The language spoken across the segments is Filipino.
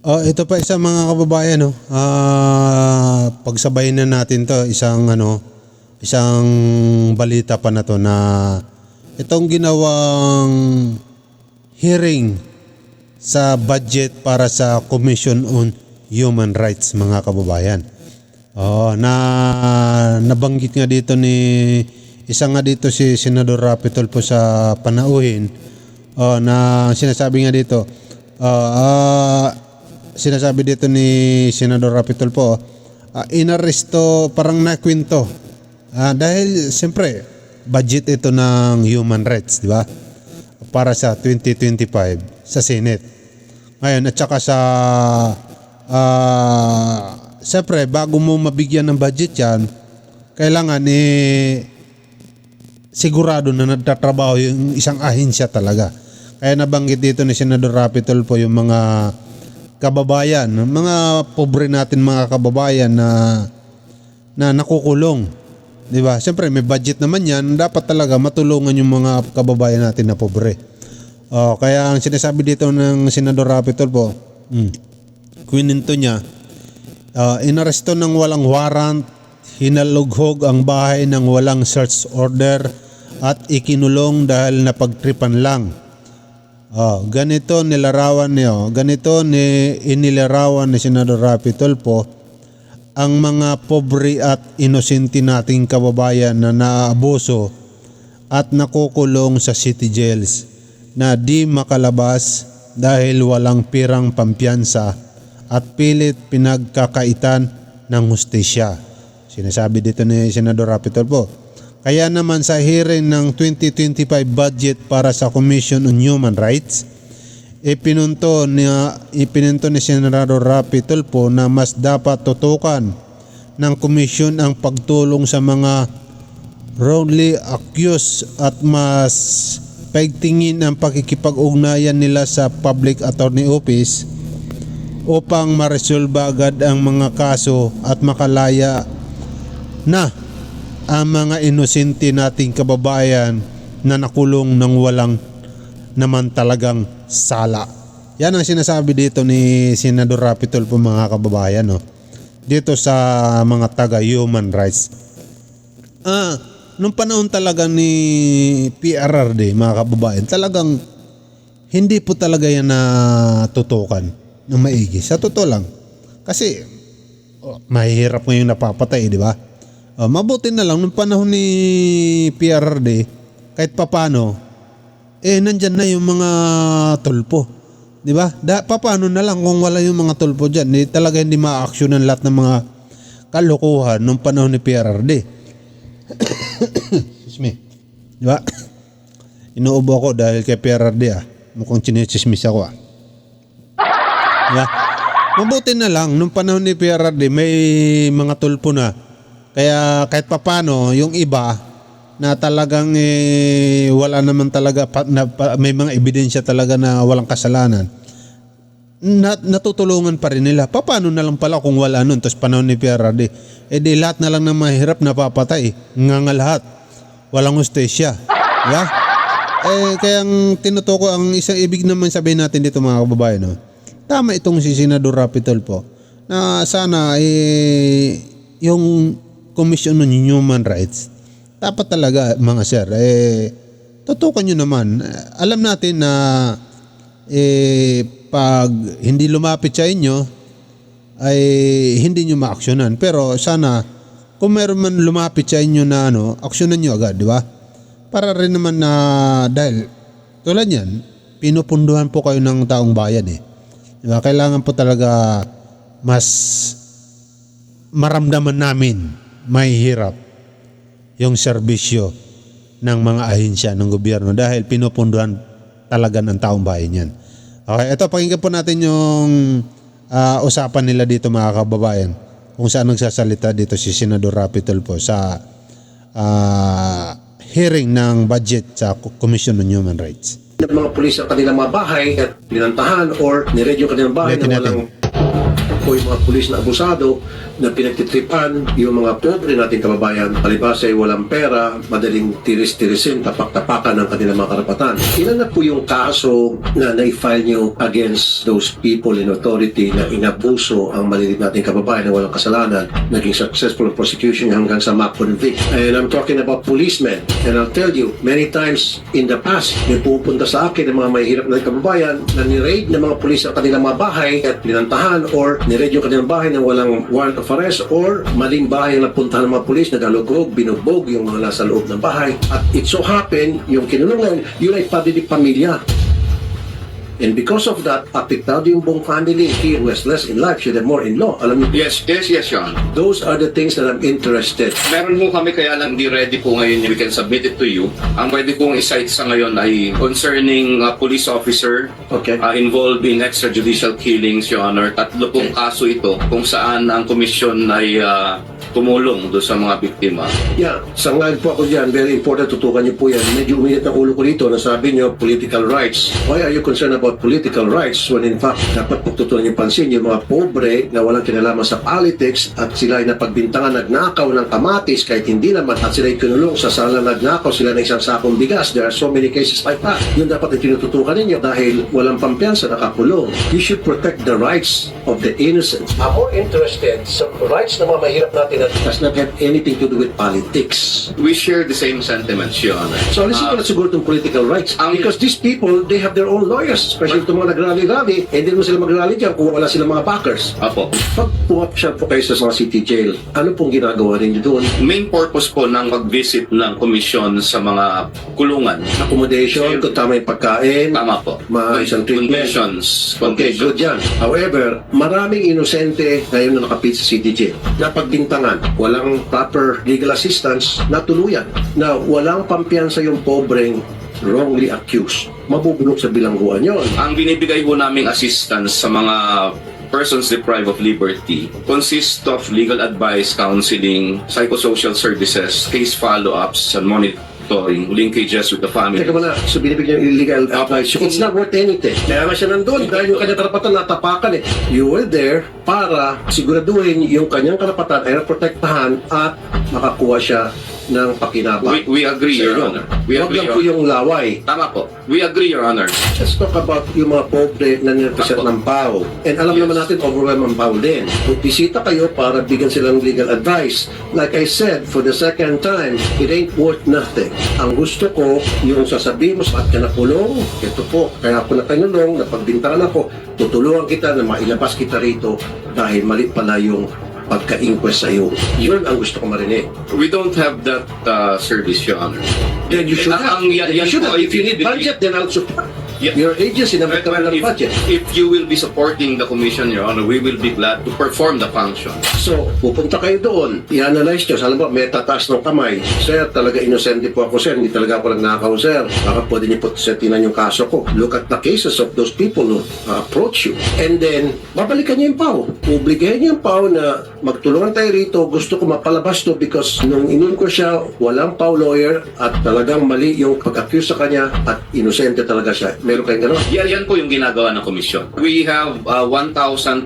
Oh, ito pa isang mga kababayan, no. Pagsabayin na natin 'to, isang balita pa na 'to na itong ginawang hearing sa budget para sa Commission on Human Rights, mga kababayan. Oh, nabanggit nga dito nga dito si Senador Rapi Tulfo sa panauhin. Oh, na sinasabi nga dito, sinasabi dito ni Senador Rapi Tulfo, inaresto, parang nakwento. Dahil siyempre budget ito ng human rights, di ba? Para sa 2025 sa Senate. Ngayon, at saka siyempre bago mo mabigyan ng budget yan, kailangan sigurado na nagtatrabaho yung isang ahensya talaga. Kaya nabanggit dito ni Senador Rapi Tulfo yung mga kababayan, mga pobre natin mga kababayan na nakukulong. 'Di ba? Siyempre may budget naman 'yan, dapat talaga matulungan yung mga kababayan natin na pobre. Kaya ang sinasabi dito ng Senador Rapi Tulfo, kwininto niya, inaresto ng walang warrant, hinalughog ang bahay ng walang search order at ikinulong dahil napagtripan lang. Ganito inilarawan ni Senador Rapi Tulfo ang mga pobre at inosente nating kababayan na naabuso at nakukulong sa city jails na di makalabas dahil walang pirang pampiyansa at pilit pinagkakaitan ng hustisya. Sinasabi dito ni Senador Rapi Tulfo. Kaya naman sa hearing ng 2025 budget para sa Commission on Human Rights, ipinunto ni Senador Rapi Tulfo na mas dapat tutukan ng komisyon ang pagtulong sa mga wrongly accused at mas paigtingin ang pakikipag-ugnayan nila sa Public Attorney Office upang maresolba agad ang mga kaso at makalaya na ang mga inosente nating kababayan na nakulong ng walang naman talagang sala. Yan ang sinasabi dito ni Senador Rapi Tulfo, mga kababayan, no? Dito sa mga taga-human rights. Nung panahon talaga ni PRRD, mga kababayan, talagang hindi po talaga yan natutukan ng maigi. Sa totoo lang. Kasi mahihirap ngayong napapatay, di ba? Mabuti na lang nung panahon ni PRRD, kahit papano, nandyan na yung mga tulpo. Di ba? Papano na lang kung wala yung mga tulpo dyan. Talaga hindi ma-actionan lahat ng mga kalokohan nung panahon ni PRRD. Excuse me. Di ba? Inuubo ako dahil kay PRRD Mukhang chinichismis ako Di ba? Mabuti na lang nung panahon ni PRRD may mga tulpo na. Kaya kahit papano yung iba na talagang wala naman talaga may mga ebidensya talaga na walang kasalanan, natutulungan pa rin nila. Paano na lang pala kung wala nun tapos panahon ni PRRD, di lahat na lang ng mahirap napapatay, nga lahat, walang hustisya, diba? Kaya ang tinutuko, ang isang ibig naman sabihin natin dito, mga kababayan, no? Tama itong si Senador Rapi Tulfo na sana yung Commission on Human Rights, dapat talaga, mga sir, tutukan nyo naman. Alam natin na pag hindi lumapit sa inyo ay hindi nyo ma-aksyonan, pero sana kung meron man lumapit sa inyo na aksyonan nyo agad, di ba? Para rin naman na dahil tulad yan, pinupunduhan po kayo ng taong bayan di ba? Kailangan po talaga mas maramdaman namin mahihirap yung serbisyo ng mga ahensya ng gobyerno dahil pinupunduhan talaga ng taong bayan yan. Okay, ito pakinggan po natin yung usapan nila dito, mga kababayan, kung saan nagsasalita dito si Senador Rapi Tulfo sa hearing ng budget sa Commission on Human Rights. Ng mga pulis sa kanilang mga bahay at pinantahan or niread yung kanilang bahay ng walang o yung mga pulis na abusado na pinagtitripan yung mga pobre nating kababayan, palibas ay walang pera, madaling tiris-tirisin, tapak-tapakan ng kanilang mga karapatan. Ilan na po yung kaso na na-file nyo against those people in authority na inabuso ang malilit nating kababayan na walang kasalanan, naging successful prosecution hanggang sa ma-convict. And I'm talking about policemen. And I'll tell you, many times in the past, may pupunta sa akin ng mga mahihirap na kababayan na ni-raid ng mga pulis ang kanilang mga bahay at pinantahan or ni-raid yung kanilang bahay na walang warrant of arrest or maling bahay ang napuntahan ng mga pulis, nagalugog, binugbog yung mga nasa loob ng bahay. At it so happen, yung kinulungan, yun ay padidik pamilya. And because of that, apektado yung buong family. He who has less in life should have more in law. Alam niyo, Yes, Your Honor. those are the things that I'm interested. Meron mo kami kaya lang di ready po ngayon. We can submit it to you. Ang pwede kong i-cite sa ngayon ay concerning police officer Okay. involved in extrajudicial killings, Your Honor. 3 pong kaso ito kung saan ang komisyon ay tumulong doon sa mga biktima. Yeah, sangayon po ako dyan. Very important, tutukan niyo po yan. Medyo uminit ang ulo ko dito na sabi niyo, political rights. Why are you concerned about political rights when in fact, dapat pagtutunan niyo pansin yung mga pobre na walang kinalaman sa politics at sila ay napagbintangan, nagnakaw ng kamatis kahit hindi naman at sila ay kinulong sa sala nagnakaw sila ng isang sakong bigas. There are so many cases like that. Yun dapat ang tinututukan ninyo dahil walang pampiyansa, nakakulong. You should protect the rights of the innocent. I'm more interested sa rights ng mga mahirap natin that does not have anything to do with politics. We share the same sentiments, Your Honor. So, alisin ko na siguro itong political rights. Because these people, they have their own lawyers, especially itong mga nag-rally-rally, and hindi mo sila mag-rally dyan kung wala silang mga backers. Apo. Pag pumapasya po kayo sa mga city jail, ano pong ginagawa ninyo doon? Main purpose po ng pag-visit ng komisyon sa mga kulungan. Accommodation, kung tama yung pagkain, Tama po. isang treatment. Conditions. Okay, good yan. However, maraming inosente ngayon na nakapit sa city jail. Napagbintangan, walang proper legal assistance, natuluyan, na walang pampiyansa yung pobreng wrongly accused. Mabubulok sa bilangguan yon. Ang binibigay po naming assistance sa mga persons deprived of liberty consists of legal advice, counseling, psychosocial services, case follow-ups, and monitoring, linkages with the family. Teka muna, so binibigyan yung illegal advice. It's not worth anything. Kaya nga siya nandun dahil yung kanyang karapatan natapakan eh. You were there para siguraduhin yung kanyang karapatan ay naprotektahan at makakuha siya ng pakinabang. We agree, Your Honor. We Huwag agree, lang Your po yung laway. Tama po. We agree, Your Honor. Let's talk about yung mga pobre na nirepresent ng PAO. And alam naman natin, overwhelmed ang PAO din. Bisita kayo para bigyan silang legal advice. Like I said, for the second time, it ain't worth nothing. Ang gusto ko, yung sasabihin mo, bakit ka nakulong? Ito po, kaya ako nakanulong, napagbintangan ako, tutulungan kita na mailabas kita rito dahil mali pala yung pagka-inquest sa'yo. Yun ang gusto ko marinig. We don't have that service, Your Honor. Then you should have. Yan You should po have. ay If you need binibigay. budget, then I'll support. Yeah. Your agency na magkaroon ng budget. If you will be supporting the commission, Your Honor, we will be glad to perform the function. So, pupunta kayo doon, i-analyze nyo, alam mo, may tataas ng kamay. Sir, talaga inosente po ako, sir. Hindi talaga ako nagnakaw, sir. Baka pwede niyo po setinan yung kaso ko. Look at the cases of those people who approach you. And then, babalikan niyo yung PAO. Obligahin niyo yung PAO na magtulungan tayo rito. Gusto ko mapalabas to because nung inin ko siya, walang PAO lawyer at talagang mali yung pag-accuse sa kanya at inosente talaga siya. Meron kayong gano'n? Yan po yung ginagawa ng komisyon. We have 1,252.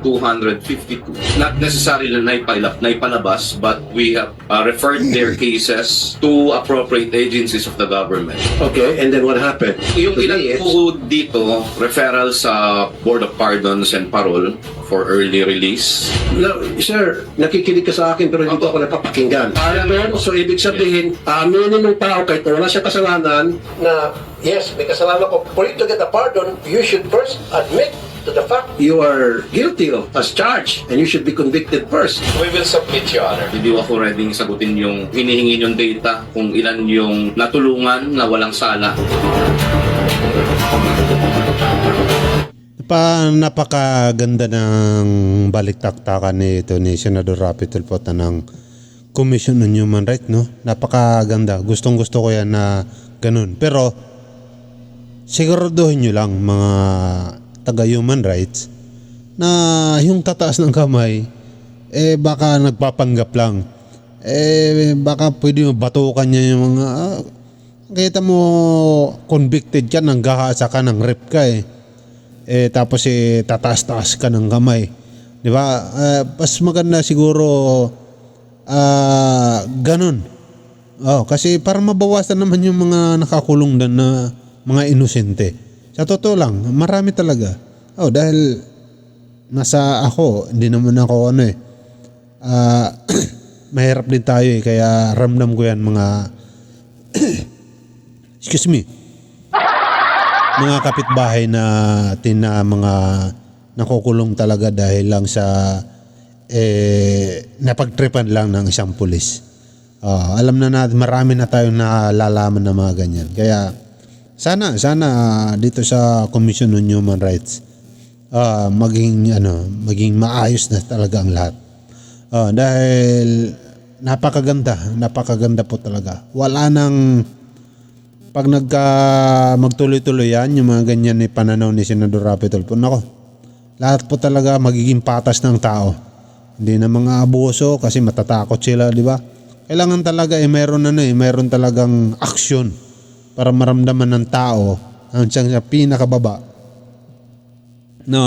Not necessarily na ipalabas, but we have referred their cases to appropriate agencies of the government. Okay, and then what happened? Yung ilan Today is- po dito, referral sa Board of Pardons and Parole for early release. Now, sir, nakikinig ka sa akin pero hindi ko ako napapakinggan. Pardon, so ibig sabihin, aminin ng tao kahit wala siya kasalanan na, yes, may kasalanan ko. For you to get a pardon, you should first admit to the fact you are guilty of as charged and you should be convicted first. We will submit, Your Honor. Hindi ako ready sagutin yung hinihingi yung data kung ilan yung natulungan na walang sala. Napakaganda ng balik-taktakan ni Senador Rapi Tulfo ng Commission on Human Rights, no? Napakaganda. Gustong-gusto ko yan na ganun. Pero siguraduhin nyo lang mga taga-human rights na yung tataas ng kamay baka nagpapanggap lang. Baka pwede mo batukan niya yung mga kita mo convicted ka, nanggahasa ka, ng rape ka tapos tataas-taas ka ng kamay. Di ba? Mas maganda siguro ganun. Kasi para mabawasan naman yung mga nakakulong doon na mga inosente. Sa totoo lang, marami talaga. Dahil nasa ako, hindi naman ako mahirap din tayo kaya ramdam ko yan mga excuse me, mga kapitbahay natin na mga nakukulong talaga dahil lang sa napagtripan lang ng isang pulis. Alam na natin, marami na tayong nalalaman na mga ganyan. Kaya sana dito sa Commission on Human Rights maging maayos na talaga ang lahat. Dahil napakaganda po talaga. Wala nang pag magtuloy-tuloy yan, yung mga ganyan ni pananaw ni Senador Rapi Tulfo, nako, lahat po talaga magiging patas ng tao. Hindi na mga abuso kasi matatakot sila, di ba? Kailangan talaga mayroon talagang aksyon para maramdaman ng tao ang siyang pinakababa na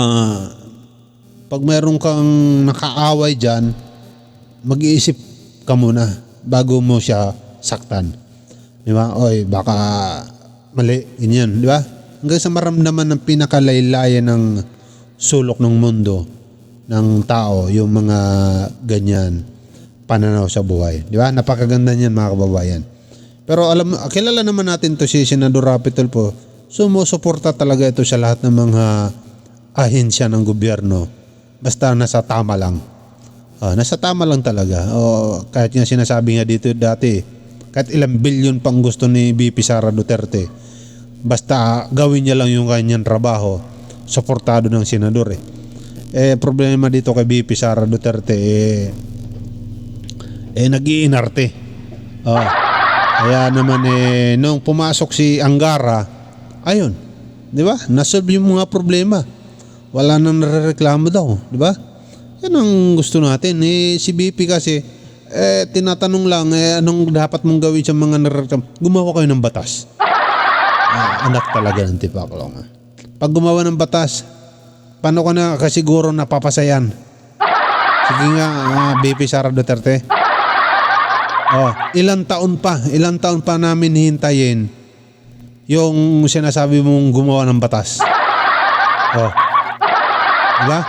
pag mayroon kang nakaaway dyan, mag-iisip ka muna bago mo siya saktan. Di ba? Baka mali, ganyan, di ba? Hanggang sa maramdaman ng pinakalaylayan ng sulok ng mundo ng tao, yung mga ganyan pananaw sa buhay. Di ba? Napakaganda niyan, mga kababayan. Pero kilala naman natin to si Senador Rapi Tulfo. Sumusuporta talaga ito sa lahat ng mga ahensya ng gobyerno. Basta nasa tama lang. Nasa tama lang talaga. Kahit nga sinasabi nga dito dati, kahit ilang bilyon pang gusto ni VP Sara Duterte, basta gawin niya lang yung kanyang trabaho, suportado ng senador problema dito kay VP Sara Duterte nag-iinarte. Kaya naman nung pumasok si Angara, ayun, di ba? Nasolve yung mga problema. Wala nang narereklamo daw, di ba? Yan ang gusto natin. Si BP kasi tinatanong lang anong dapat mong gawin sa mga narereklamo. Gumawa kayo ng batas. Anak talaga ng tipaklong. Pag gumawa ng batas, paano ka na kasiguro napapasayan? Sige nga, BP Sara Duterte. Ilang taon pa namin hintayin yung sinasabi mong gumawa ng batas. Diba?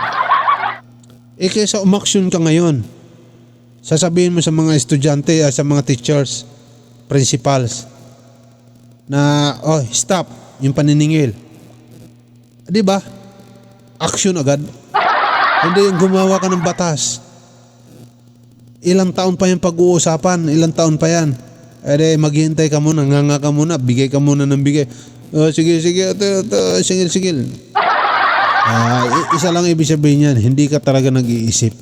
Kaysa umaksyon ka ngayon, sasabihin mo sa mga estudyante, sa mga teachers, principals, na stop yung paniningil. Diba? Action agad. Hindi yung gumawa ka ng batas. Ilang taon pa yung pag-uusapan, ilang taon pa yan. Maghihintay ka muna, nganga ka muna, bigay ka muna ng bigay. Sige, sigil. Isa lang ibig sabihin yan, hindi ka talaga nag-iisip.